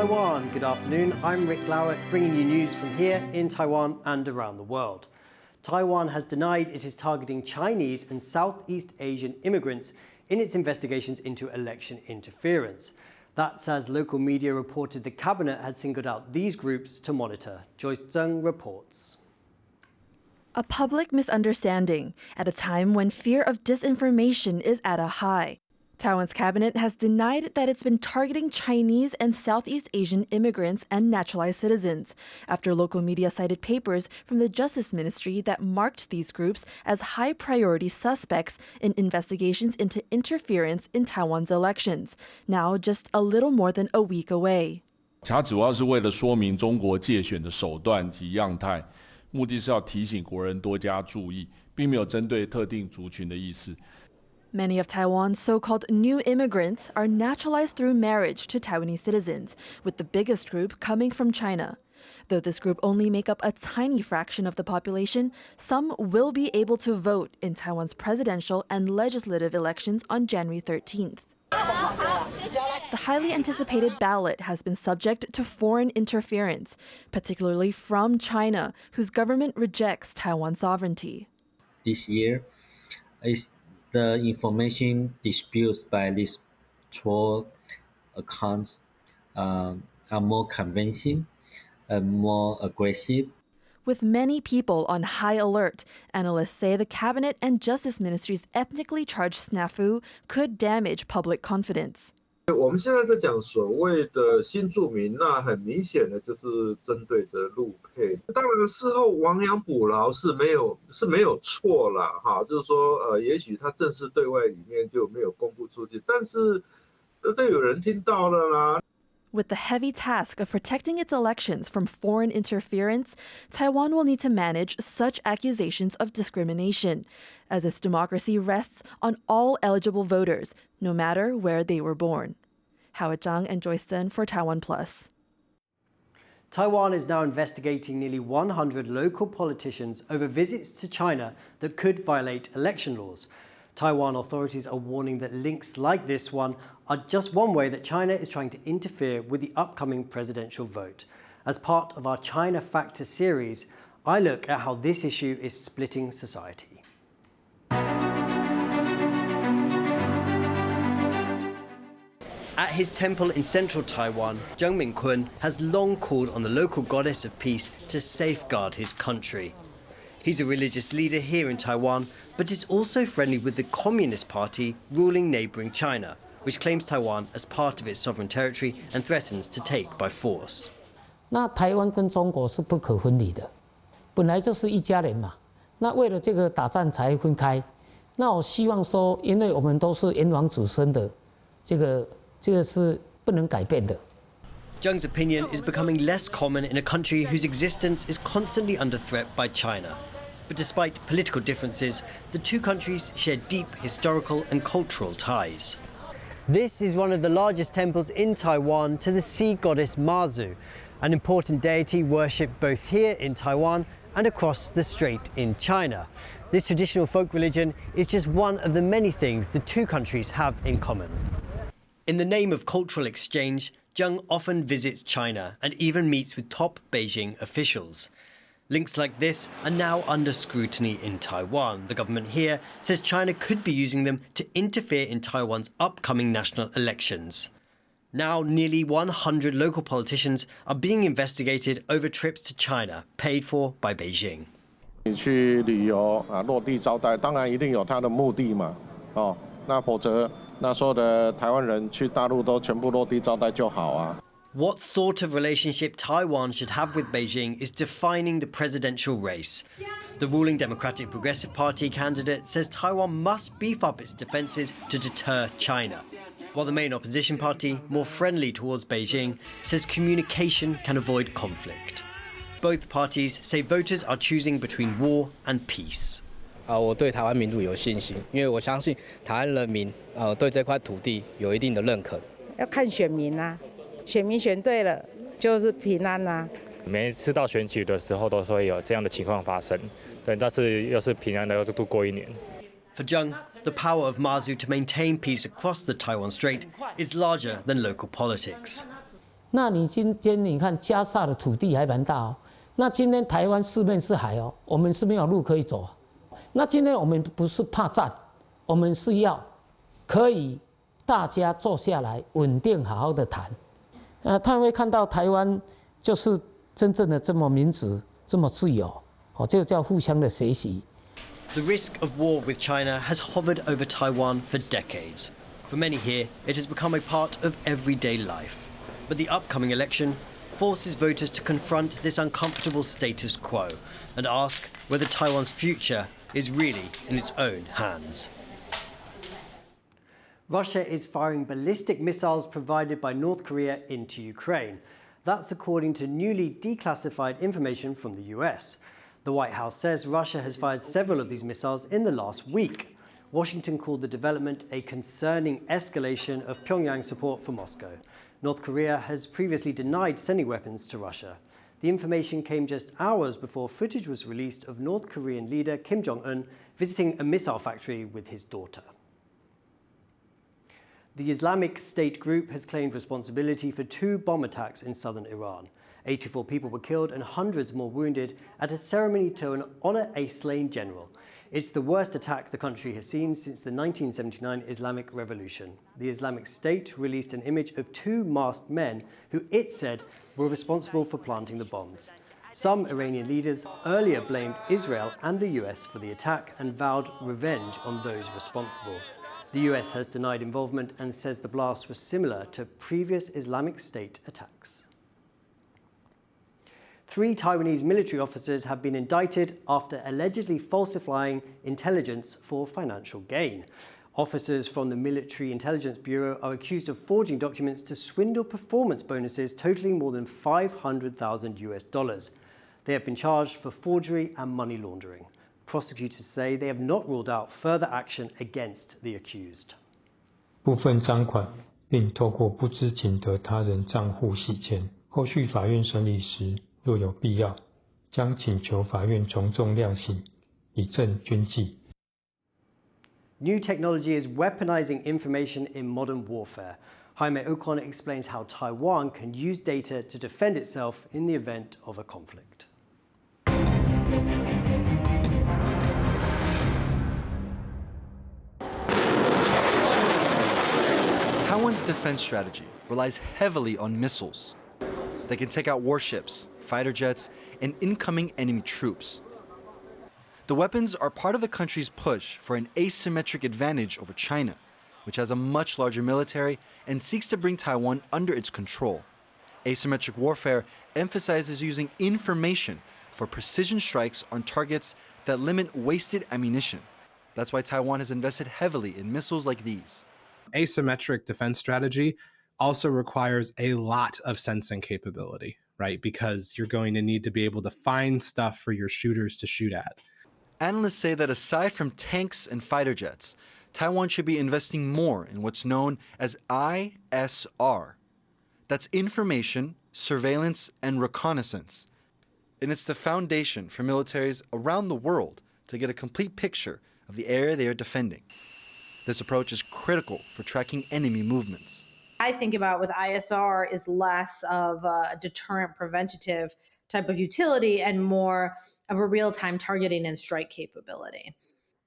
Taiwan, good afternoon. I'm Rik Glauert, bringing you news from here in Taiwan and around the world. Taiwan has denied it is targeting Chinese and Southeast Asian immigrants in its investigations into election interference. That's as local media reported the cabinet had singled out these groups to monitor. Joyce Zheng reports. A public misunderstanding at a time when fear of disinformation is at a high. Taiwan's cabinet has denied that it's been targeting Chinese and Southeast Asian immigrants and naturalized citizens after local media cited papers from the Justice Ministry that marked these groups as high-priority suspects in investigations into interference in Taiwan's elections, now just a little more than a week away. 它主要是为了说明中国介选的手段及样态，目的是要提醒国人多加注意，并没有针对特定族群的意思。 Many of Taiwan's so-called new immigrants are naturalized through marriage to Taiwanese citizens, with the biggest group coming from China. Though this group only make up a tiny fraction of the population, some will be able to vote in Taiwan's presidential and legislative elections on January 13th. The highly anticipated ballot has been subject to foreign interference, particularly from China, whose government rejects Taiwan's sovereignty. This year, the information disputes by these troll accounts are more convincing and more aggressive. With many people on high alert, analysts say the cabinet and Justice Ministry's ethnically charged snafu could damage public confidence. 我们现在在讲所谓的新住民，那很明显的就是针对着陆配。当然事后亡羊补牢是没有错啦，哈，就是说也许他正式对外里面就没有公布出去，但是都有人听到了啦。 With the heavy task of protecting its elections from foreign interference, Taiwan will need to manage such accusations of discrimination, as its democracy rests on all eligible voters, no matter where they were born. Howard Zhang and Joyce Zhen for TaiwanPlus. Taiwan is now investigating nearly 100 local politicians over visits to China that could violate election laws. Taiwan authorities are warning that links like this one are just one way that China is trying to interfere with the upcoming presidential vote. As part of our China Factor series, I look at how this issue is splitting society. At his temple in central Taiwan, Zheng Mingkun has long called on the local goddess of peace to safeguard his country. He's a religious leader here in Taiwan, but is also friendly with the Communist Party ruling neighbouring China, which claims Taiwan as part of its sovereign territory and threatens to take by force. 那台湾跟中国是不可分离的，本来就是一家人嘛。那为了这个打仗才分开。那我希望说，因为我们都是炎黄子孙的，这个是不能改变的。 Zheng's opinion is becoming less common in a country whose existence is constantly under threat by China. But despite political differences, the two countries share deep historical and cultural ties. This is one of the largest temples in Taiwan to the sea goddess Mazu, an important deity worshipped both here in Taiwan and across the strait in China. This traditional folk religion is just one of the many things the two countries have in common. In the name of cultural exchange, Zheng often visits China and even meets with top Beijing officials. Links like this are now under scrutiny in Taiwan. The government here says China could be using them to interfere in Taiwan's upcoming national elections. Now, nearly 100 local politicians are being investigated over trips to China, paid for by Beijing. 你去旅游啊，落地招待，当然一定有它的目的嘛，哦，那否则那所有的台湾人去大陆都全部落地招待就好啊。 What sort of relationship Taiwan should have with Beijing is defining the presidential race. The ruling Democratic Progressive Party candidate says Taiwan must beef up its defences to deter China, while the main opposition party, more friendly towards Beijing, says communication can avoid conflict. Both parties say voters are choosing between war and peace. 我对台湾民主有信心，因为我相信台湾人民对这块土地有一定的认可。要看选民啊。 选民选对了，就是平安呐。每次到选举的时候，都是会有这样的情况发生。对，但是又是平安的，又度过一年。For Zheng, the power of Mazu to maintain peace across the Taiwan Strait is larger than local politics. 那你今天你看加沙的土地还蛮大哦，那今天台湾四面是海哦，我们是没有路可以走啊。那今天我们不是怕战，我们是要可以大家坐下来稳定好好的谈。他们会看到台湾就是真正的这么民主、这么自由，哦，这个叫互相的学习。The risk of war with China has hovered over Taiwan for decades. For many here, it has become a part of everyday life. But the upcoming election forces voters to confront this uncomfortable status quo and ask whether Taiwan's future is really in its own hands. Russia is firing ballistic missiles provided by North Korea into Ukraine. That's according to newly declassified information from the US. The White House says Russia has fired several of these missiles in the last week. Washington called the development a concerning escalation of Pyongyang's support for Moscow. North Korea has previously denied sending weapons to Russia. The information came just hours before footage was released of North Korean leader Kim Jong-un visiting a missile factory with his daughter. The Islamic State group has claimed responsibility for 2 bomb attacks in southern Iran. 84 people were killed and hundreds more wounded at a ceremony to honor a slain general. It's the worst attack the country has seen since the 1979 Islamic Revolution. The Islamic State released an image of 2 masked men who it said were responsible for planting the bombs. Some Iranian leaders earlier blamed Israel and the US for the attack and vowed revenge on those responsible. The US has denied involvement and says the blast was similar to previous Islamic State attacks. 3 Taiwanese military officers have been indicted after allegedly falsifying intelligence for financial gain. Officers from the Military Intelligence Bureau are accused of forging documents to swindle performance bonuses totaling more than $500,000 US. They have been charged for forgery and money laundering. Prosecutors say they have not ruled out further action against the accused. 部分赃款并透过不知情的他人账户洗钱，后续法院审理时，若有必要，将请求法院从重量刑，以正军纪。 New technology is weaponizing information in modern warfare. Jaime Ocon explains how Taiwan can use data to defend itself in the event of a conflict. Taiwan's defense strategy relies heavily on missiles. They can take out warships, fighter jets, and incoming enemy troops. The weapons are part of the country's push for an asymmetric advantage over China, which has a much larger military and seeks to bring Taiwan under its control. Asymmetric warfare emphasizes using information for precision strikes on targets that limit wasted ammunition. That's why Taiwan has invested heavily in missiles like these. Asymmetric defense strategy also requires a lot of sensing capability, right? Because you're going to need to be able to find stuff for your shooters to shoot at. Analysts say that aside from tanks and fighter jets, Taiwan should be investing more in what's known as ISR. That's information, surveillance, and reconnaissance. And it's the foundation for militaries around the world to get a complete picture of the area they are defending. This approach is critical for tracking enemy movements. I think about with ISR is less of a deterrent preventative type of utility and more of a real-time targeting and strike capability.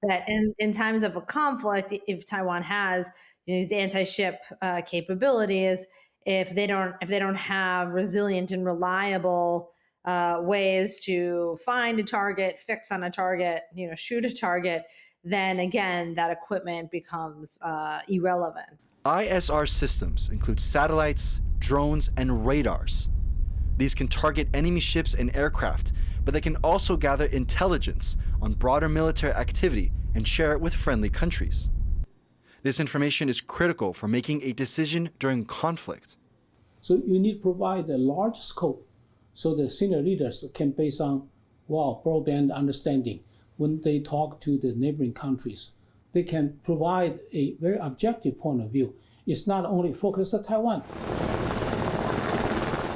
That in times of a conflict, if Taiwan has these anti-ship capabilities, if they don't have resilient and reliable ways to find a target, fix on a target, shoot a target, then again that equipment becomes irrelevant. ISR systems include satellites, drones, and radars. These can target enemy ships and aircraft, but they can also gather intelligence on broader military activity and share it with friendly countries. This information is critical for making a decision during conflict. So you need to provide a large scope so the senior leaders can, based on broadband understanding, when they talk to the neighboring countries, they can provide a very objective point of view. It's not only focused on Taiwan.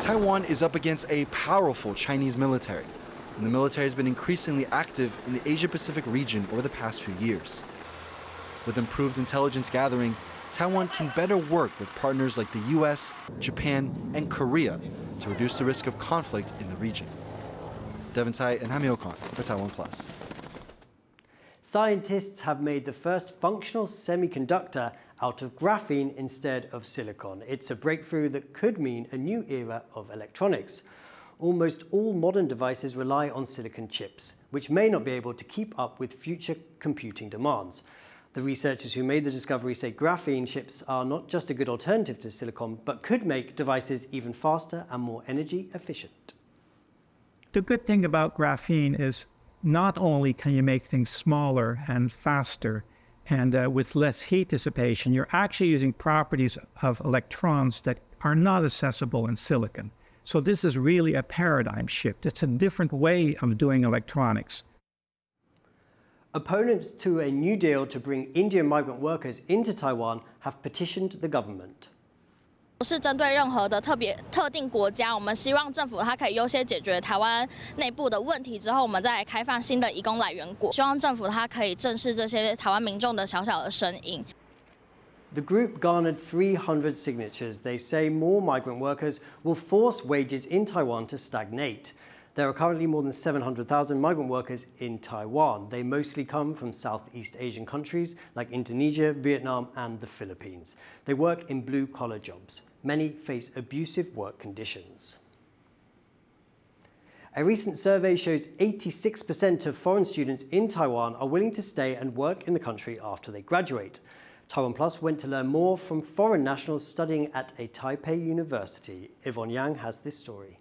Taiwan is up against a powerful Chinese military, and the military has been increasingly active in the Asia-Pacific region over the past few years. With improved intelligence gathering, Taiwan can better work with partners like the US, Japan, and Korea to reduce the risk of conflict in the region. Devin Tai and Hamio Khan for TaiwanPlus. Scientists have made the first functional semiconductor out of graphene instead of silicon. It's a breakthrough that could mean a new era of electronics. Almost all modern devices rely on silicon chips, which may not be able to keep up with future computing demands. The researchers who made the discovery say graphene chips are not just a good alternative to silicon, but could make devices even faster and more energy efficient. The good thing about graphene is not only can you make things smaller and faster and with less heat dissipation, you're actually using properties of electrons that are not accessible in silicon. So this is really a paradigm shift. It's a different way of doing electronics. Opponents to a new deal to bring Indian migrant workers into Taiwan have petitioned the government. 不是针对任何的特定国家，我们希望政府它可以优先解决台湾内部的问题之后，我们再来开放新的移工来源国。希望政府它可以正视这些台湾民众的小小的声音。The group garnered 300 signatures. They say more migrant workers will force wages in Taiwan to stagnate. There are currently more than 700,000 migrant workers in Taiwan. They mostly come from Southeast Asian countries like Indonesia, Vietnam, and the Philippines. They work in blue-collar jobs. Many face abusive work conditions. A recent survey shows 86% of foreign students in Taiwan are willing to stay and work in the country after they graduate. TaiwanPlus went to learn more from foreign nationals studying at a Taipei university. Yvonne Yang has this story.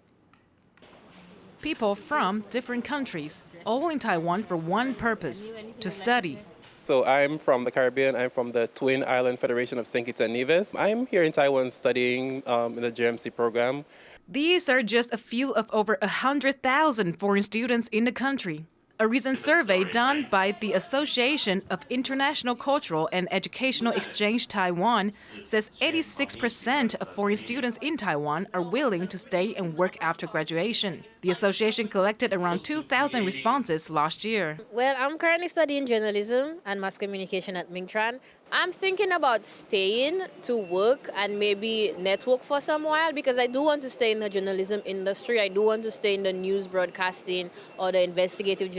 People from different countries, all in Taiwan for one purpose, to study. So I'm from the Caribbean. I'm from the Twin Island Federation of St. Kitts and Nevis. I'm here in Taiwan studying in the GMC program. These are just a few of over 100,000 foreign students in the country. A recent survey done by the Association of International Cultural and Educational Exchange Taiwan says 86% of foreign students in Taiwan are willing to stay and work after graduation. The association collected around 2,000 responses last year. Well, I'm currently studying journalism and mass communication at Migrant. I'm thinking about staying to work and maybe network for some while because I do want to stay in the journalism industry. I do want to stay in the news broadcasting or the investigative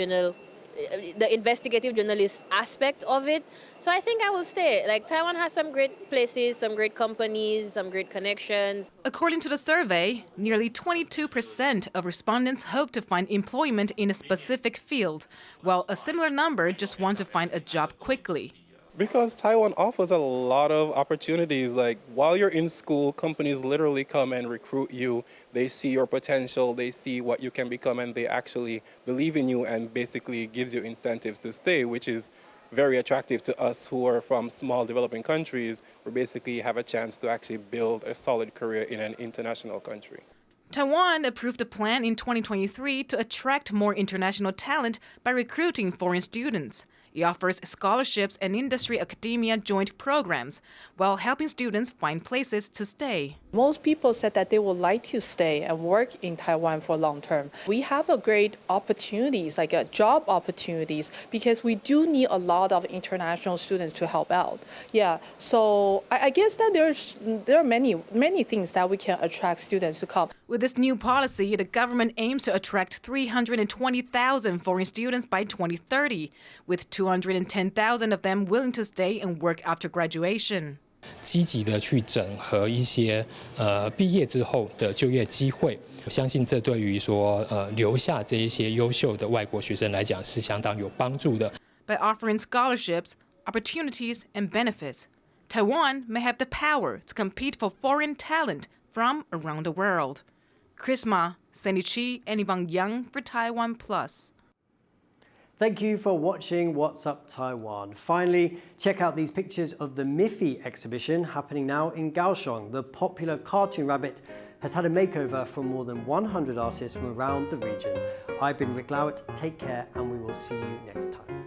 journalist aspect of it. So I think I will stay. Like Taiwan has some great places, some great companies, some great connections. According to the survey, nearly 22% of respondents hope to find employment in a specific field, while a similar number just want to find a job quickly. Because Taiwan offers a lot of opportunities. Like while you're in school, companies literally come and recruit you. They see your potential, they see what you can become, and they actually believe in you and basically gives you incentives to stay, which is very attractive to us who are from small developing countries. We basically have a chance to actually build a solid career in an international country. Taiwan approved a plan in 2023 to attract more international talent by recruiting foreign students. It offers scholarships and industry-academia joint programs, while helping students find places to stay. Most people said that they would like to stay and work in Taiwan for long term. We have a great opportunities, like job opportunities, because we do need a lot of international students to help out. Yeah, so I guess that there are many things that we can attract students to come. With this new policy, the government aims to attract 320,000 foreign students by 2030, with 210,000 of them willing to stay and work after graduation. 积极的去整合一些毕业之后的就业机会，我相信这对于说留下这一些优秀的外国学生来讲是相当有帮助的。By offering scholarships, opportunities, and benefits, Taiwan may have the power to compete for foreign talent from around the world. Chris Ma, Sandy Chi, and Yvonne Yang for TaiwanPlus. Thank you for watching What's Up Taiwan. Finally, check out these pictures of the Miffy exhibition happening now in Kaohsiung. The popular cartoon rabbit has had a makeover from more than 100 artists from around the region. I've been Rik Glauert. Take care, and we will see you next time.